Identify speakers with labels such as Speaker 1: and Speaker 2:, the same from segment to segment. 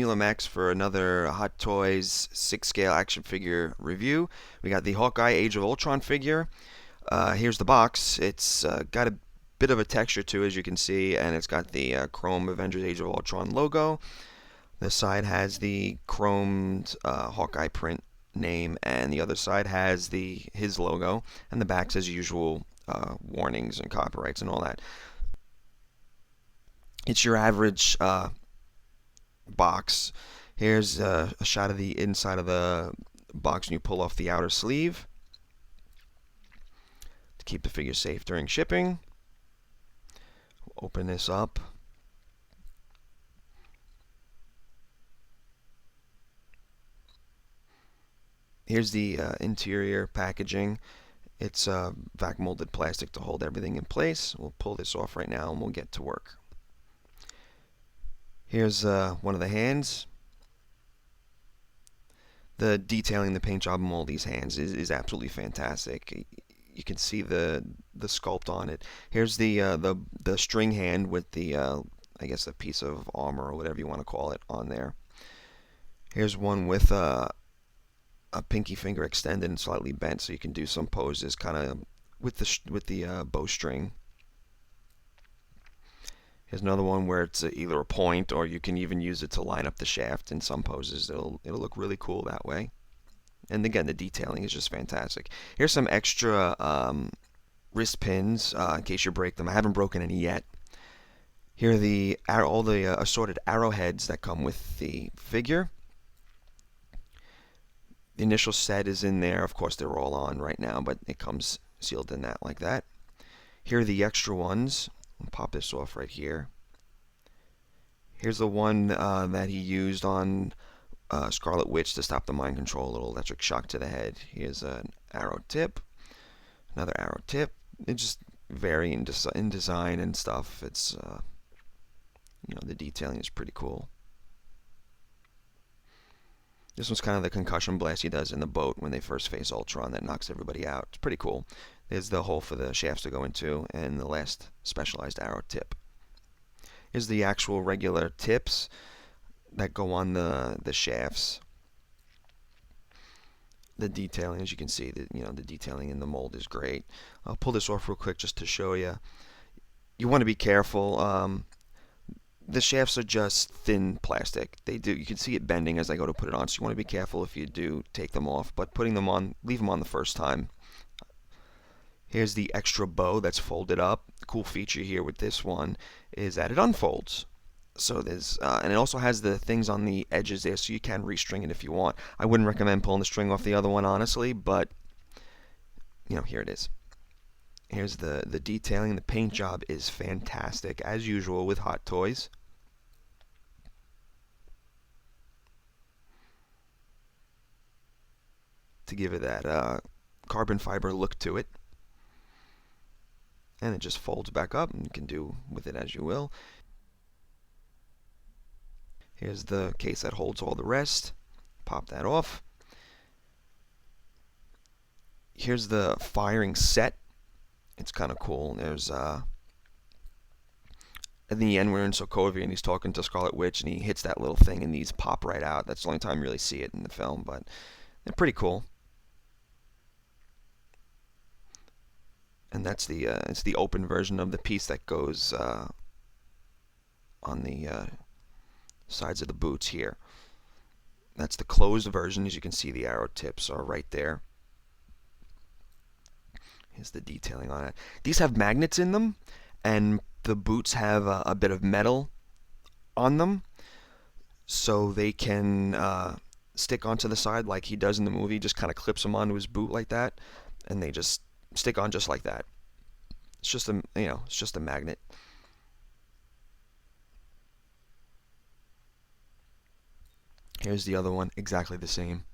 Speaker 1: MeLoMax for another Hot Toys 6-scale action figure review. We got the Hawkeye Age of Ultron figure. Here's the box. It's got a bit of a texture to it, as you can see, and it's got the chrome Avengers Age of Ultron logo. The side has the chromed Hawkeye print name, and the other side has his logo, and the back's as usual warnings and copyrights and all that. It's your average box. Here's a shot of the inside of the box when you pull off the outer sleeve to keep the figure safe during shipping. Open this up. Here's the interior packaging. It's vac molded plastic to hold everything in place. We'll pull this off right now and we'll get to work. Here's one of the hands. The detailing, the paint job on all these hands is absolutely fantastic. You can see the sculpt on it. Here's the string hand with the I guess a piece of armor or whatever you want to call it on there. Here's one with a pinky finger extended and slightly bent, so you can do some poses kind of with the bowstring. Here's another one where it's either a point, or you can even use it to line up the shaft in some poses. It'll look really cool that way. And again, the detailing is just fantastic. Here's some extra wrist pins in case you break them. I haven't broken any yet. Here are all the assorted arrowheads that come with the figure. The initial set is in there. Of course, they're all on right now, but it comes sealed in that like that. Here are the extra ones. I'll pop this off right here. Here's the one that he used on Scarlet Witch to stop the mind control, a little electric shock to the head. Here's an arrow tip, another arrow tip. It just vary in design and stuff. It's the detailing is pretty cool. This one's kind of the concussion blast he does in the boat when they first face Ultron that knocks everybody out. It's pretty cool. There's the hole for the shafts to go into, and the last specialized arrow tip. Here's the actual regular tips that go on the shafts. The detailing, as you can see, the detailing in the mold is great. I'll pull this off real quick just to show you. You want to be careful. The shafts are just thin plastic. You can see it bending as I go to put it on, so you want to be careful if you do take them off. But putting them on, leave them on the first time. Here's the extra bow that's folded up. The cool feature here with this one is that it unfolds. So there's and it also has the things on the edges there, so you can restring it if you want. I wouldn't recommend pulling the string off the other one, honestly, but here it is. Here's the detailing. The paint job is fantastic, as usual with Hot Toys. To give it that carbon fiber look to it. And it just folds back up, and you can do with it as you will. Here's the case that holds all the rest. Pop that off. Here's the firing set. It's kind of cool. There's in the end, we're in Sokovia, and he's talking to Scarlet Witch, and he hits that little thing, and these pop right out. That's the only time you really see it in the film, but they're pretty cool. And that's it's the open version of the piece that goes on the sides of the boots here. That's the closed version. As you can see, the arrow tips are right there. Here's the detailing on it. These have magnets in them, and the boots have a bit of metal on them, so they can stick onto the side like he does in the movie. Just kind of clips them onto his boot like that, and they just stick on just like that. It's just it's just a magnet. Here's the other one, exactly the same.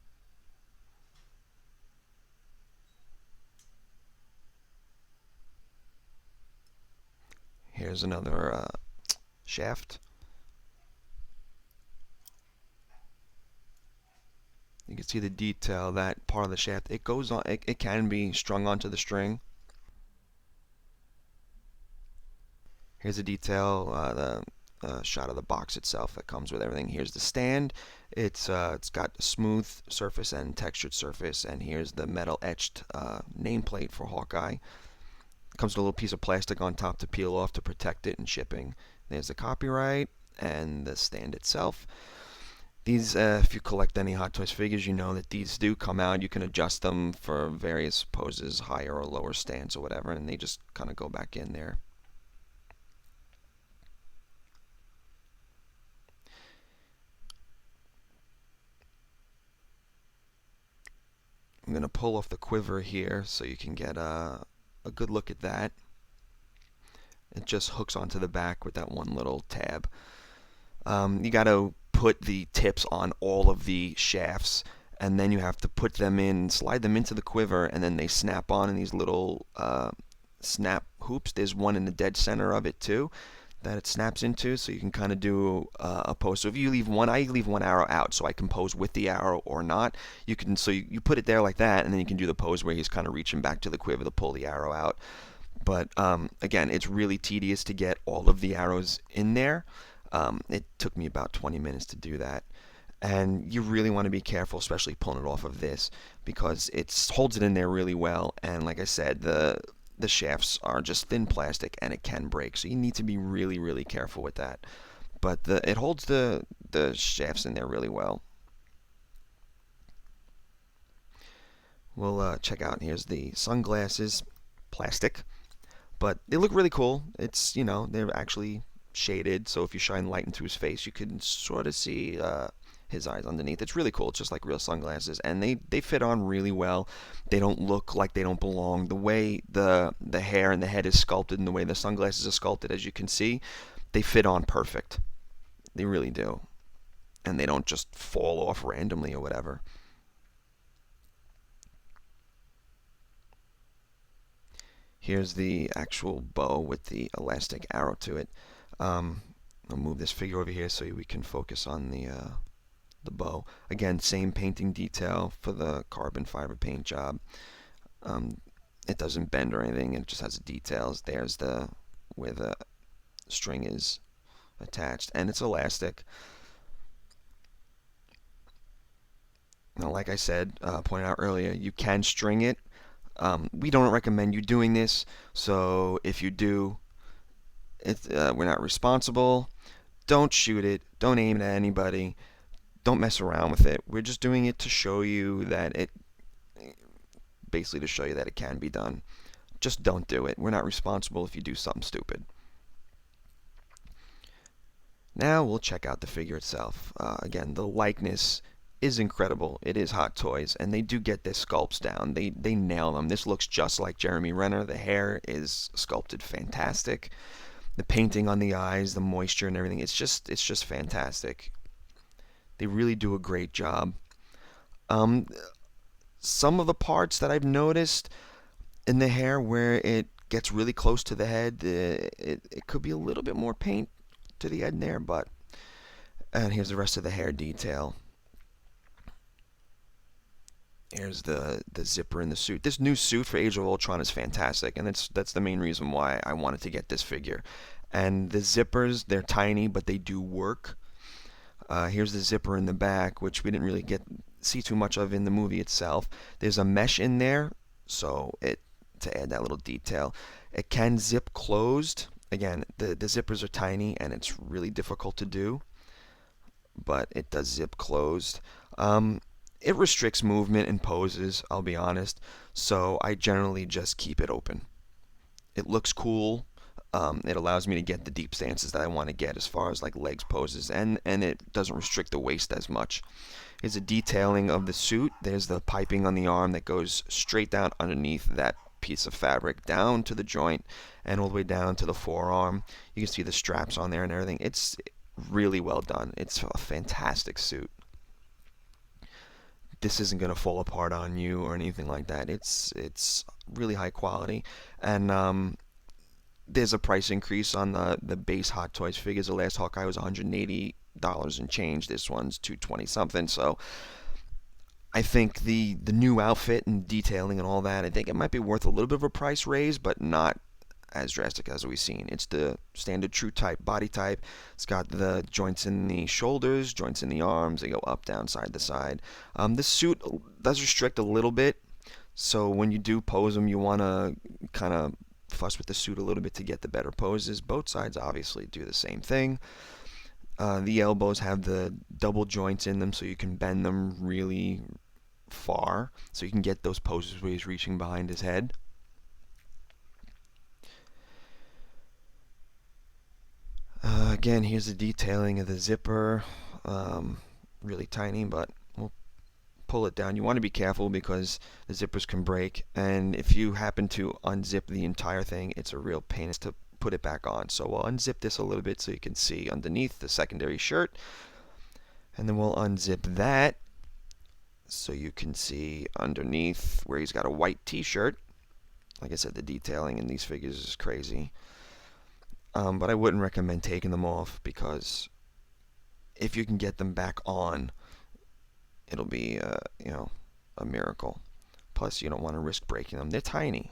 Speaker 1: Here's another shaft. You can see the detail, that part of the shaft. It goes on. It can be strung onto the string. Here's a detail, shot of the box itself that comes with everything. Here's the stand. It's got a smooth surface and textured surface, and here's the metal etched nameplate for Hawkeye. Comes with a little piece of plastic on top to peel off to protect it in shipping. There's the copyright and the stand itself. These, if you collect any Hot Toys figures, you know that these do come out. You can adjust them for various poses, higher or lower stands or whatever, and they just kind of go back in there. I'm going to pull off the quiver here so you can get a good look at that. It just hooks onto the back with that one little tab. You got to put the tips on all of the shafts, and then you have to put them in, slide them into the quiver, and then they snap on in these little snap hoops. There's one in the dead center of it too that it snaps into, so you can kind of do a pose. So if you leave one, I leave one arrow out so I can pose with the arrow or not. You can, so you put it there like that, and then you can do the pose where he's kind of reaching back to the quiver to pull the arrow out. But again, it's really tedious to get all of the arrows in there. It took me about 20 minutes to do that. And you really want to be careful, especially pulling it off of this, because it holds it in there really well. And like I said, the shafts are just thin plastic and it can break, so you need to be really, really careful with that. But it holds the shafts in there really well. We'll check out. Here's the sunglasses, plastic, but they look really cool. It's, you know, they're actually shaded, so if you shine light into his face, you can sort of see his eyes underneath. It's really cool. It's just like real sunglasses, and they fit on really well. They don't look like they don't belong. The way the hair and the head is sculpted and the way the sunglasses are sculpted, as you can see, they fit on perfect. They really do. And they don't just fall off randomly or whatever. Here's the actual bow with the elastic arrow to it. I'll move this figure over here so we can focus on the bow. Again, same painting detail for the carbon fiber paint job. It doesn't bend or anything. It just has details. There's where the string is attached, and it's elastic. Now, like I said, pointed out earlier, you can string it. We don't recommend you doing this, so if you do, we're not responsible. Don't shoot it. Don't aim it at anybody. Don't mess around with it. We're just doing it to show you that basically to show you that it can be done. Just don't do it. We're not responsible if you do something stupid. Now we'll check out the figure itself. Again, the likeness is incredible. It is Hot Toys, and they do get their sculpts down. They nail them. This looks just like Jeremy Renner. The hair is sculpted fantastic. The painting on the eyes, the moisture and everything, it's just fantastic. They really do a great job. Some of the parts that I've noticed in the hair where it gets really close to the head, it could be a little bit more paint to the end there, but and here's the rest of the hair detail. Here's the zipper in the suit. This new suit for Age of Ultron is fantastic, and that's the main reason why I wanted to get this figure. And the zippers, they're tiny, but they do work. Here's the zipper in the back, which we didn't really see too much of in the movie itself. There's a mesh in there, so to add that little detail. It can zip closed. Again, the zippers are tiny, and it's really difficult to do, but it does zip closed. It restricts movement and poses, I'll be honest, so I generally just keep it open. It looks cool. It allows me to get the deep stances that I want to get as far as like legs poses, and it doesn't restrict the waist as much. Here's a detailing of the suit. There's the piping on the arm that goes straight down underneath that piece of fabric, down to the joint, and all the way down to the forearm. You can see the straps on there and everything. It's really well done. It's a fantastic suit. This isn't going to fall apart on you or anything like that. It's really high quality, and there's a price increase on the base Hot Toys figures. The last Hawkeye was $180 and change. This one's $220 something. So I think the new outfit and detailing and all that, I think it might be worth a little bit of a price raise, but not as drastic as we've seen. It's the standard true type body type. It's got the joints in the shoulders, joints in the arms. They go up, down, side to side. This suit does restrict a little bit, so when you do pose them, you want to kind of fuss with the suit a little bit to get the better poses. Both sides obviously do the same thing. The elbows have the double joints in them, so you can bend them really far, so you can get those poses where he's reaching behind his head. Again, here's the detailing of the zipper. Really tiny, but we'll pull it down. You want to be careful because the zippers can break, and if you happen to unzip the entire thing, it's a real pain to put it back on. So we'll unzip this a little bit so you can see underneath the secondary shirt, and then we'll unzip that so you can see underneath where he's got a white t-shirt. Like I said, the detailing in these figures is crazy. But I wouldn't recommend taking them off, because if you can get them back on, it'll be a miracle. Plus, you don't want to risk breaking them. They're tiny.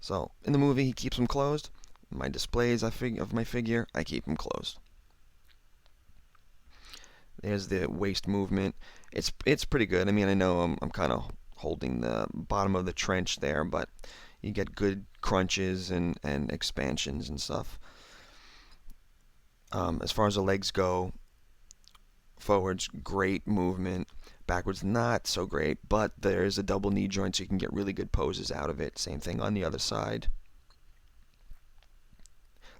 Speaker 1: So in the movie, he keeps them closed. My displays of my figure, I keep them closed. There's the waist movement. It's pretty good. I mean, I know I'm kind of holding the bottom of the trench there, but you get good crunches and expansions and stuff. As far as the legs go, forwards, great movement. Backwards, not so great, but there's a double knee joint, so you can get really good poses out of it. Same thing on the other side.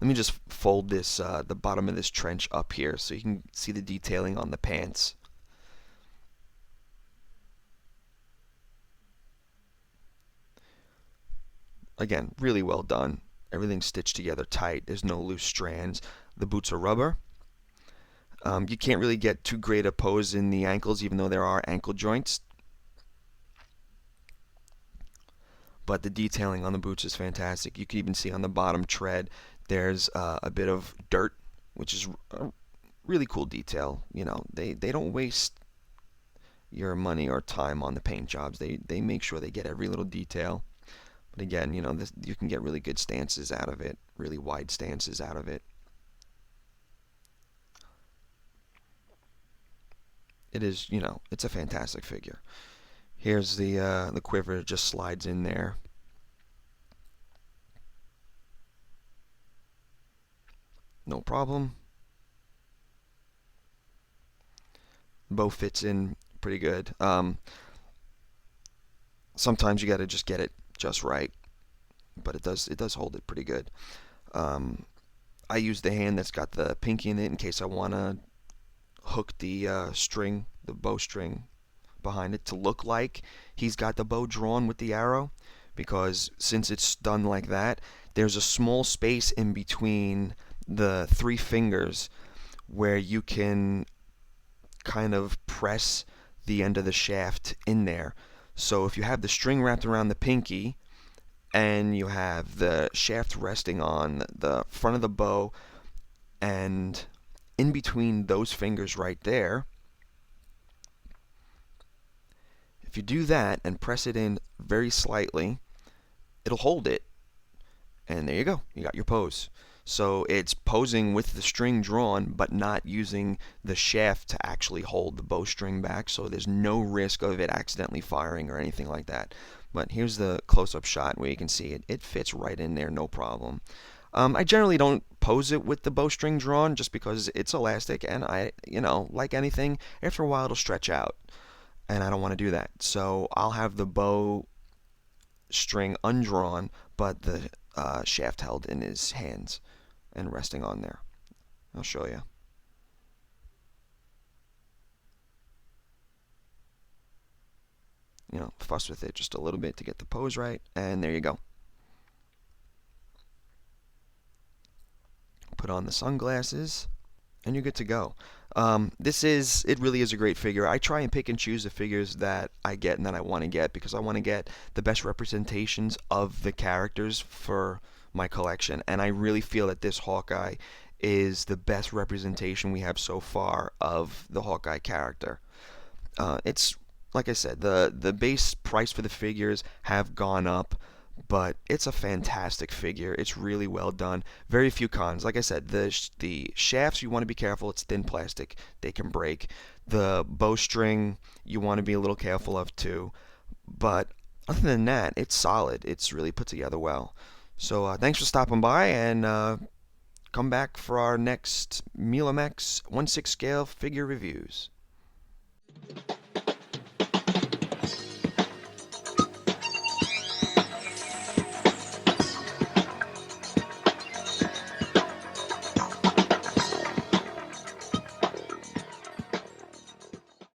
Speaker 1: Let me just fold this, the bottom of this trench up here so you can see the detailing on the pants. Again, really well done. Everything's stitched together tight. There's no loose strands. The boots are rubber. You can't really get too great a pose in the ankles, even though there are ankle joints. But the detailing on the boots is fantastic. You can even see on the bottom tread there's a bit of dirt, which is a really cool detail. You know, they don't waste your money or time on the paint jobs. They make sure they get every little detail. But again, you know, you can get really good stances out of it, really wide stances out of it. It is, you know, it's a fantastic figure. Here's the quiver. It just slides in there. No problem. Bow fits in pretty good. Sometimes you got to just get it just right, but it does hold it pretty good. I use the hand that's got the pinky in it in case I want to hook the string, the bowstring behind it to look like he's got the bow drawn with the arrow, because since it's done like that, there's a small space in between the three fingers where you can kind of press the end of the shaft in there. So if you have the string wrapped around the pinky and you have the shaft resting on the front of the bow, and in between those fingers right there, if you do that and press it in very slightly, it'll hold it. And there you go. You got your pose. So it's posing with the string drawn, but not using the shaft to actually hold the bowstring back, so there's no risk of it accidentally firing or anything like that. But here's the close-up shot where you can see it. It fits right in there, no problem. I generally don't pose it with the bowstring drawn just because it's elastic, and like anything, after a while it'll stretch out, and I don't want to do that. So I'll have the bow string undrawn, but the shaft held in his hands and resting on there. I'll show you. Fuss with it just a little bit to get the pose right, and there you go. Put on the sunglasses, and you're good to go. It really is a great figure. I try and pick and choose the figures that I get and that I want to get, because I want to get the best representations of the characters for my collection, and I really feel that this Hawkeye is the best representation we have so far of the Hawkeye character. It's like I said, the base price for the figures have gone up, but it's a fantastic figure. It's really well done. Very few cons. Like I said, the shafts you want to be careful. It's thin plastic; they can break. The bowstring you want to be a little careful of too. But other than that, it's solid. It's really put together well. So thanks for stopping by, and come back for our next MeLoMax 1/6 scale figure reviews.